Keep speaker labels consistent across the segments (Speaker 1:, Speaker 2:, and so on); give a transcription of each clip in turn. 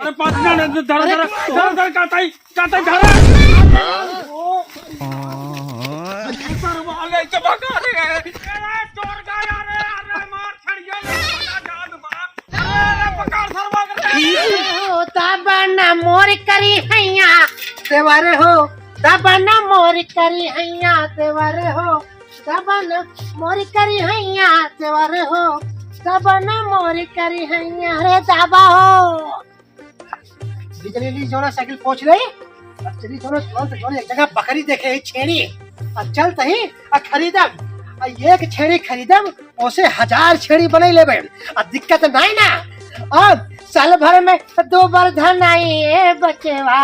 Speaker 1: अरे 5 मिनट धर काटाई धर वाले के भगा रे चोर गया रे अरे मार छड़िया ले जान बा अरे पकड़ सरवा
Speaker 2: हो तबना मोर करी हैया तेवारे हो तबना मोर करी हैया तेवारे हो तबना मोर करी हैया तेवारे हो तबना मोर करी हैया रे दाबा हो बिजली ली जोना साइकिल पहुंच गई अब चली जोना जोन एक जगह बकरी देखे छेड़ी अब चल तही खरीदम एक छेड़ी खरीदम उसे 1000 छेड़ी बने लेबे अब दिक्कत नहीं ना अब साल भर में 2 बार धन आई बचवा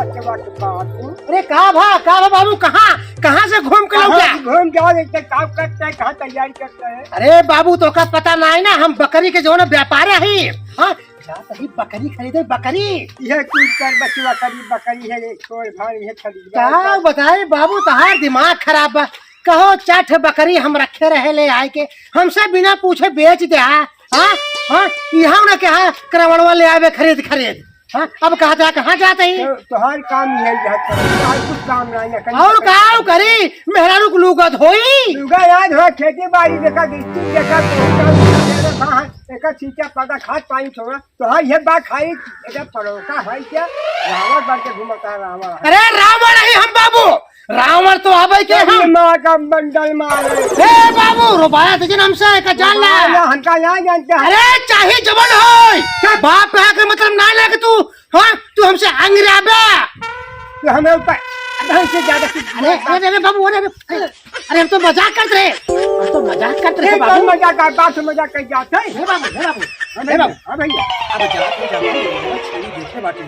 Speaker 2: अरे कहा बाबू कहाँ से घूम के
Speaker 3: घूम जाओ काम करते हैं कहाँ तैयारी करते हैं।
Speaker 2: अरे बाबू तो का पता नहीं ना हम बकरी के जो ना व्यापार है हाँ ही बकरी खरीदे बकरी
Speaker 3: यह कुछ कर बकरी है छोड़ भाई है
Speaker 2: क्या बताए बाबू तहार दिमाग खराब बा कहो 4 बकरी हम रखे रहे ले आए के हमसे बिना पूछे बेच दे हाँ यहाँ ना क्या करवड़वा ले आवे खरीद हाँ अब कहाँ जाते ही
Speaker 3: तो हर काम है कुछ काम नहीं
Speaker 2: और काम करी मेहरा रुक लूगा धोई
Speaker 3: याद हो खेती बाड़ी देखा देखा सीचा पता खाद पानी छोड़ा तो हाँ ये बात खाई पड़ोसा है क्या रावण बन के घूमता है रावण।
Speaker 2: अरे रावण नहीं हम बाबू रावण तो आवे के हम
Speaker 3: माँ का बंडल मारे
Speaker 2: हे बाबू रुपया तुझे हमसे का जान ला
Speaker 3: हमका यहाँ जानते हैं।
Speaker 2: अरे चाहे जबल हो बाप है के मतलब ना ले तू हाँ तू हमसे अंग्रेबे
Speaker 3: तो हमें ऊपर से ज्यादा
Speaker 2: अरे बाबू अरे हम तो मजाक करते रहे बाबू
Speaker 3: मजाक कर जाते हैं
Speaker 2: बाबू भैया अब छेड़ी देखे बाटे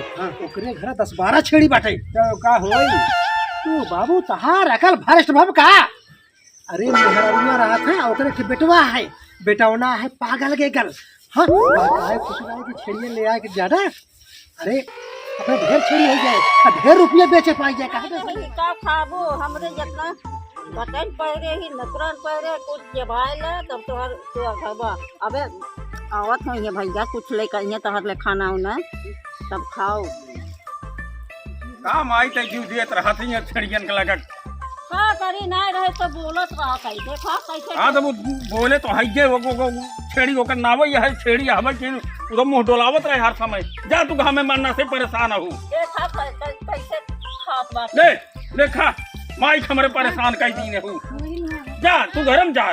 Speaker 2: ओकरे घर 10-12 छेड़ी बाटे
Speaker 3: तो का होई
Speaker 2: तू बाबू तहार अकल भ्रष्ट भव का अरे मेहरवा रहा था ओकरे के बेटवा है बेटौना है पागल के गल हाँ खुशबू की छेड़ियां ले आए के ज्यादा अरे अपने ढेर छेड़ी हो जाए ढेर रुपये बेचे पाई जाए
Speaker 4: का खाबो हमरे जितना बटन पहरे ही नकरन पहरे कुछ जबाइल तब तोहर तो खाबा अबे आवत है ये भैया कुछ लेकर ये तोहर ले खाना उना तब खाओ
Speaker 1: काम आई त जीव देत रहत है छड़ियन के लगा
Speaker 4: का करी नहीं रहे तो बोलत रहा कैसे खा कैसे
Speaker 1: हां तो बोले तो हइजे वो छेड़ी ओकर नावे है छेड़ी हवे कि उधर मुंह डोलावत रहे हर समय जा तू घर में मरना से परेशान हो
Speaker 4: देखा कैसे खात बात
Speaker 1: ले खा माई हमरे परेशान कई दिन हो जा तू घर में जा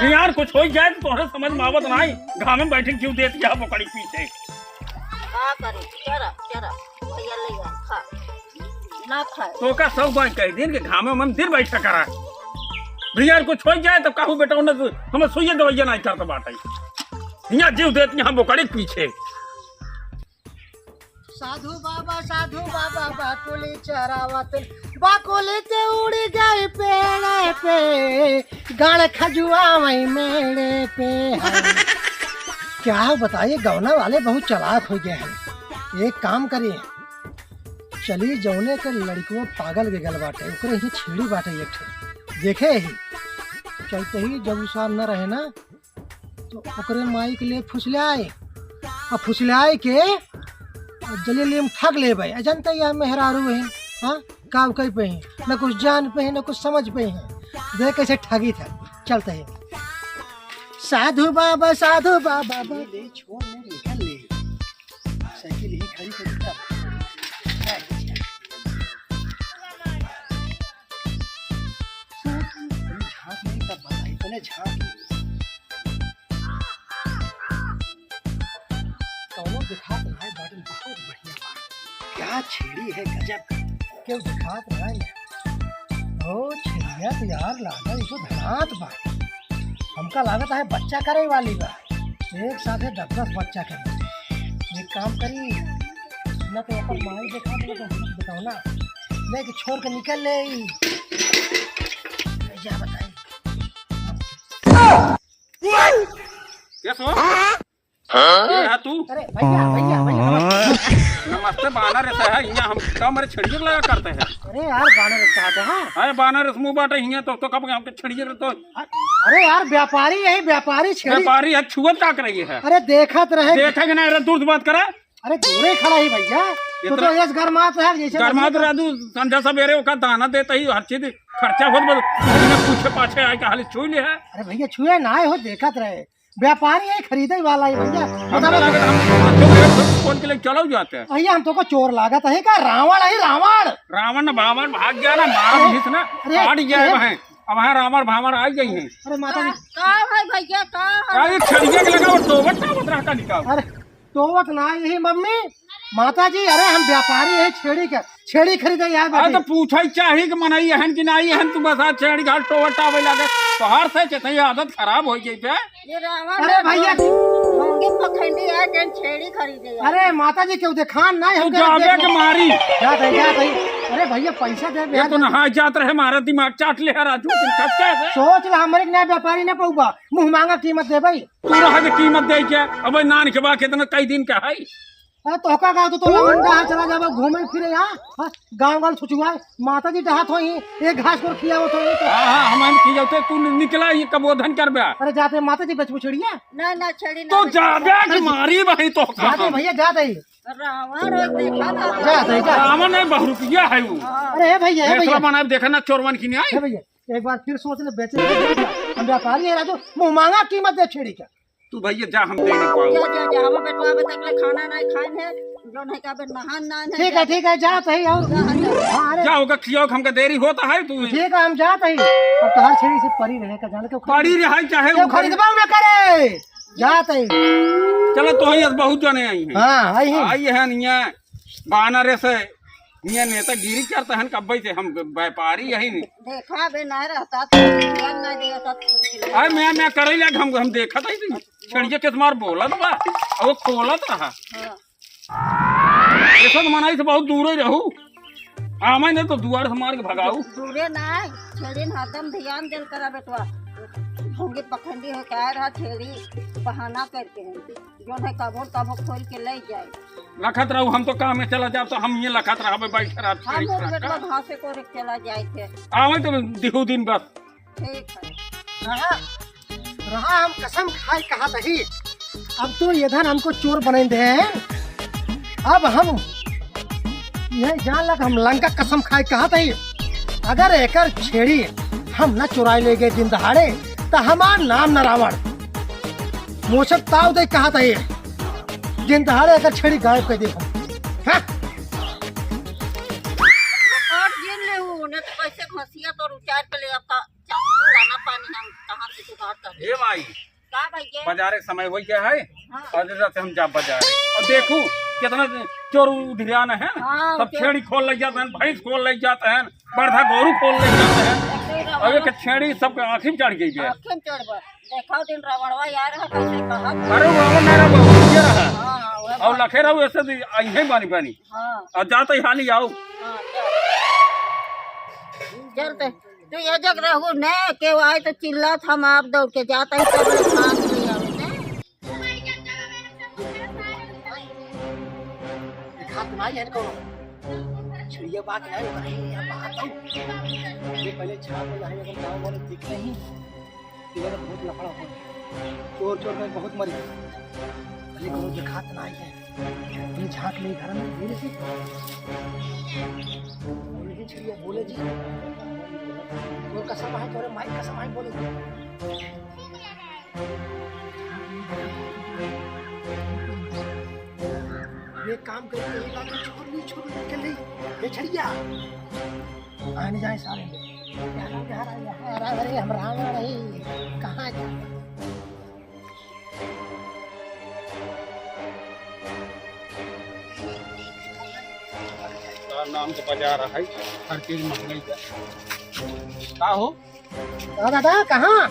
Speaker 1: यार कुछ हो जाए तो तोहरे समझ में आवत नहीं घर में बैठे क्यों देती है पकड़ी पीछे
Speaker 4: का करे चरा भैया ले खा ना खाए
Speaker 1: तो का सब बात कह दिन के घामे में दिन बैठा करा भैया कुछ हो जाए तो कहू बेटा उन्हें हमें सुइया दवाइया नहीं करता बात यहाँ जीव देती यहाँ बोकड़ी पीछे
Speaker 2: साधु बाबा बाकुली चरावत बाकुली ते उड़ गई पेड़ पे गाड़ खजुआ वही मेड़े पे क्या बताइए गौना वाले बहुत चालाक हो गए हैं एक काम करिए चली जौने के लड़कियों पागल के गल बाटे ओकरे ही छेड़ी बाटे एक देखे ही चलते ही जब उसार न रहे ना तो ओकरे माई के लिए फुसलाए के जलीली में ठग ले भाई जनता यह मेहरारू है हाँ काम कर पे हैं न कुछ जान पे हैं न कुछ समझ पे हैं देख कैसे ठगी था चलते हैं साधु बाबा ले छोड़ ले साइकिल ही खड़ी कर दिखात रहा है बाटन बहुत बढ़िया क्या छेड़ी है गजब क्यों दिखात रहा है ओ छेड़िया तो यार लागा इसको धनात बा हमका लागत है बच्चा करे वाली बा एक साथ 10 बच्चा करे ये काम करी ना तो अपन माई दिखा दे तो बताओ ना लेके छोड़ के निकल ले क्या बताए
Speaker 1: क्या सो हाँ? तू
Speaker 2: अरे भैया
Speaker 1: नमस्ते बानर ऐसा है यहाँ हम कब हमारे छिड़िए लगा करते हैं।
Speaker 2: अरे यार बानर कहते हैं।
Speaker 1: अरे बानर मुँह बाटे हियाँ तो कब हमके छिड़िए तो
Speaker 2: अरे यार व्यापारी यही व्यापारी छेड़ी।
Speaker 1: व्यापारी है छुअत का कर रही है।
Speaker 2: अरे देखत रहे
Speaker 1: देखेंगे ना अरे दूर से बात करे।
Speaker 2: अरे दूरे खड़ा ही भैया तो यस गरमात है जैसे
Speaker 1: गरमात रादू संध्या सवेरे ओका दाना देता ही हर चीज खर्चा होत बस पूछे पाछे आए का हाल छुई ले है।
Speaker 2: अरे भैया छुए ना हो देखत रहे व्यापारी यही खरीदे वाला ही भैया।
Speaker 1: हम फोन के लिए चलो जाते हैं
Speaker 2: भैया हम तो को चोर लागत है का रावण है रावण।
Speaker 1: रावण भावण भाग गया ना मार भीस ना काट गया है वहाँ अब वहाँ रावण भावण आ गई है।
Speaker 2: अरे माता जी
Speaker 4: का है भैया का है?
Speaker 1: अरे छड़िए के लगा वो टोबट का बतरा का निकाल।
Speaker 2: अरे तोवत ना यही मम्मी माता जी। अरे हम व्यापारी है छेड़ी खरीदे यार।
Speaker 1: अरे तो पूछा ही चाहिए कि मनाई है कि नहीं है तू बस छेड़ी घाट टोबट आवे लगे तो हर से चेते आदत खराब हो गई पे।
Speaker 4: ये रावण
Speaker 2: अरे भैया
Speaker 4: होंगे पखंडी है जन छेड़ी खरीदे यार।
Speaker 2: अरे माता जी क्यों देखान ना
Speaker 1: तू जावे के मारी
Speaker 2: जात है। अरे भैया पैसा दे
Speaker 1: ये तो नहा जात रहे मारा दिमाग चाट ले राजू तुम कैसे
Speaker 2: सोच ला हमारे नया व्यापारी न पऊबा मुंह मांगा कीमत दे भाई।
Speaker 1: तू रहा के कीमत दे के अब नान के बा कितना कई दिन का है।
Speaker 2: तो का गाँव तो लवंडा है चला जावा घूमे फिरे यहाँ गाँव गाँव छुचुआ माता जी डहात हो एक घास पर खिया तो
Speaker 1: हाँ हम की जाते तू निकला ये कबोधन कर बे
Speaker 2: अरे जाते माता जी बच छेड़िया
Speaker 4: ना छेड़ी ना
Speaker 1: तो जाबे की मारी भाई तो
Speaker 2: जाते भैया जाते ही
Speaker 4: रावण हो देखा ना
Speaker 2: जाते
Speaker 1: रावण है बहुरुपिया है वो।
Speaker 2: अरे है भैया है भैया
Speaker 1: बना देखा ना चोरवन की नहीं
Speaker 2: है भैया एक बार फिर सोच ले बेचे हम व्यापारी है राजू मुंह मांगा कीमत दे छेड़ी का।
Speaker 1: तू भैया जा हम दे नहीं पाओ
Speaker 4: जा हम बेटवा बे तक खाना नहीं खाए है जो नहीं का बे नहान ना है।
Speaker 2: ठीक है जाते ही और हाँ अरे
Speaker 1: जाओगा खियाओ हमका देरी होता है तू
Speaker 2: ठीक है हम जाते ही अब तो हर छेड़ी से परी रहे का जाने के
Speaker 1: पड़ी रहा चाहे
Speaker 2: क्यों खरीदबा न करे जाते ही।
Speaker 1: चलो तो ही बहुत जने आई हैं।
Speaker 2: हाँ
Speaker 1: आई है निया बानर से निया नेता गिरी करते हैं कब्बई से हम व्यापारी यही नहीं
Speaker 4: देखा बे ना रहता तो ध्यान ना देता।
Speaker 1: अरे मैं करे ले हम देखा था छड़िए के तुम्हार बोलत बा और खोलत रहा ऐसा तो मनाई से बहुत दूर ही रहू आमा नहीं तो दुआर से मार के भगाऊ
Speaker 4: दूरे ना छेड़ी हरदम ध्यान देल करा बेटवा होंगे पखंडी हो क्या रहा छेड़ी बहाना करके हैं जो है कबो खोल के ले जाए
Speaker 1: लखत रहू हम तो काम में चला जाओ तो हम ये लखत रहा बैठे
Speaker 4: हम लोग बेटवा घासे को चला जाए थे
Speaker 1: आवे तो दिखू दिन बस
Speaker 4: ठीक है
Speaker 2: रहा हम कसम खाए कहा तही अब तो इधर हमको चोर बने दे अब हम यह जान लग हम लंका कसम खाए कहा तही अगर एकर छेड़ी हम न चुराए ले गए दिन दहाड़े तो हमार नाम न रावण मोशक ताव दे कहा तही दिन दहाड़े अगर छेड़ी गायब कर दे हाँ?
Speaker 4: और जिन ले उन्हें तो कैसे घसिया तो उचार पे ले आपका दाना पानी हम कहाँ से जुगाड़ कर
Speaker 1: हे भाई
Speaker 4: का भैया
Speaker 1: बाजारे समय हो गया है
Speaker 4: हाँ।
Speaker 1: और जैसे हम जा बाजार और देखू कितना चोर धिरान है
Speaker 4: हाँ,
Speaker 1: सब छेड़ी खोल ले जाते हैं भैंस खोल ले जाते हैं बर्धा गोरू खोल ले जाते हैं और एक छेड़ी सबके आँखी में चढ़ गई है।
Speaker 4: आँखें चढ़ देखा दिन रावणवा यार है कैसे कहा
Speaker 1: अरे बाबा मेरा बहुत ये रहा
Speaker 4: हाँ
Speaker 1: और लखे रहो ऐसे तो आई है बानी बानी
Speaker 4: हाँ
Speaker 1: और जाते ही हाल ही आओ
Speaker 4: हाँ चलते तो ये जग रहू ने के आए तो चिल्ला हम आप दौड़ के जाता ही सब खान ले आवे ने
Speaker 2: खात ना है को चिड़िया बात है या बात ये पहले छाप में है अगर गांव वाले दिख नहीं इधर बहुत लफड़ा हो चोर में बहुत मरी अरे को जो खात ना है ये झांक ले घर में धीरे से बोले चिड़िया बोले जी तो कसम है तोरे माई कसम है बोले ये काम करके ये बात छोड़ के ले ये छड़िया आने जाए सारे अरे हम रावण नहीं कहाँ जा
Speaker 1: नाम तो बाजार है हर चीज महंगाई का हो
Speaker 2: दादा कहाँ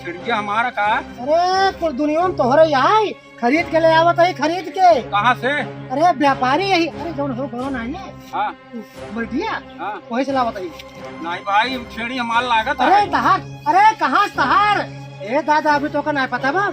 Speaker 1: चिड़िया हमारा का
Speaker 2: अरे कुल दुनिया में तोहरे यहाँ खरीद के ले आवत है खरीद के
Speaker 1: कहाँ से
Speaker 2: अरे व्यापारी यही अरे जौन हो गयो नहीं
Speaker 1: हाँ
Speaker 2: बैठिया
Speaker 1: हाँ
Speaker 2: वही से लावत है
Speaker 1: नहीं भाई छेड़ी हमारा लागत
Speaker 2: अरे
Speaker 1: है
Speaker 2: तहार अरे कहाँ तहार ए दादा अभी तो का नहीं पता बा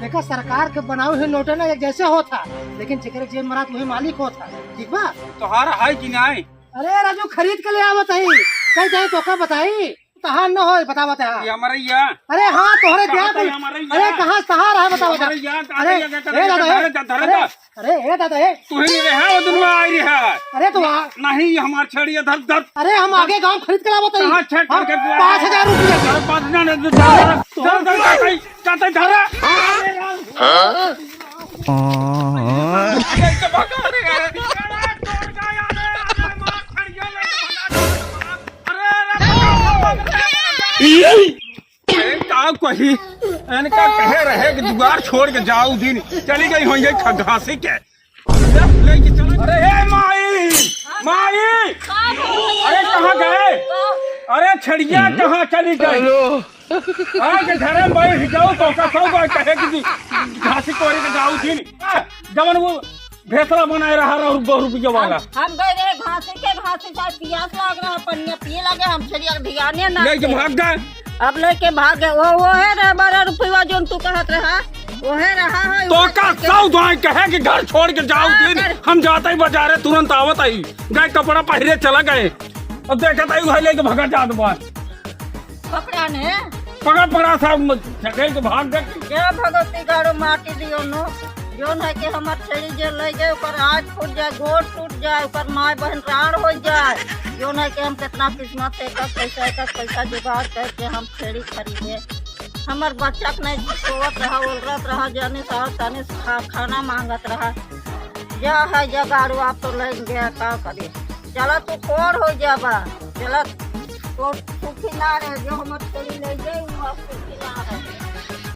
Speaker 2: देखा सरकार के बनाए हुए नोट ना एक जैसे होता, लेकिन जेकर जेब मरात वही मालिक होता। ठीक बा?
Speaker 1: तोहार है कि नहीं?
Speaker 2: अरे राजू खरीद के ले आवत है, कहीं जाए तो का बताई तहां न हो बता बता।
Speaker 1: ये हमारा या
Speaker 2: अरे हाँ तोहरे
Speaker 1: कहाँ
Speaker 2: क्या
Speaker 1: पे हमारे
Speaker 2: अरे
Speaker 1: यहाँ?
Speaker 2: कहाँ सहार है बता बता।
Speaker 1: हमारे यहाँ कहाँ
Speaker 2: अरे
Speaker 1: पे जगह
Speaker 2: ए दादा
Speaker 1: धरे
Speaker 2: ए,
Speaker 1: धरे
Speaker 2: अरे
Speaker 1: धरे
Speaker 2: अरे ए दादा ए,
Speaker 1: तू ही नहीं रहा वो दुनिया आई रहा।
Speaker 2: अरे तू
Speaker 1: नहीं ये हमार छेड़ी धर धर।
Speaker 2: अरे हम आगे गांव खरीद के लावत
Speaker 1: कहाँ
Speaker 2: है
Speaker 1: छेड़ करके
Speaker 2: 5000 रुपया।
Speaker 1: 5,000 ने धर चाहते धरा। कही इनका कहे रहे कि जुगाड़ छोड़ के जाऊ दिन चली गई हो घासी के। अरे हे माई माई, अरे कहाँ गए? अरे छड़िया कहाँ चली गई? के घर में बैठ जाओ तो कहे कि घासी कोरी के जाऊ दिन जवन वो भेसरा बनाए रहा रुपया वाला।
Speaker 4: हम गए रहे घासी शायद प्यास लग रहा पनिया पिए लगे, हम छड़िया धियाने ना
Speaker 1: लेके भाग गए।
Speaker 4: अब लेके भाग गए। वो है रे 12 रुपया जो तू कहत रहा वो है रहा है
Speaker 1: तो का सौ दुआएं कहे कि घर छोड़ के जाओ दिन हम जाते ही बाजारे तुरंत आवत आई गए कपड़ा पहरे चला गए और देखा था लेके भगा जात बार
Speaker 4: पकड़ा ने
Speaker 1: पकड़ा साहब जगह के भाग गए।
Speaker 4: क्या भगवती गाड़ो माटी दियो नो जोन है कि हमार छड़ी जे ले जाए ऊपर हाथ फूट जाए गोड़ टूट जाए ऊपर माय बहन प्राण हो जाए। जोन है कि हम कितना किस्मत से एक पैसा जुगाड़ करके हम छड़ी खरीदे। हमार बच्चा के नहीं सोवत रहा उलरत रहा जाने साहब तने खाना मांगत रहा। जा है जा गाड़ू आप तो ले गया का करे चला तू खोर हो जाबा चला तो सुखी ना रहे जो हमार छड़ी ले जाए वो सुखी ना रहे।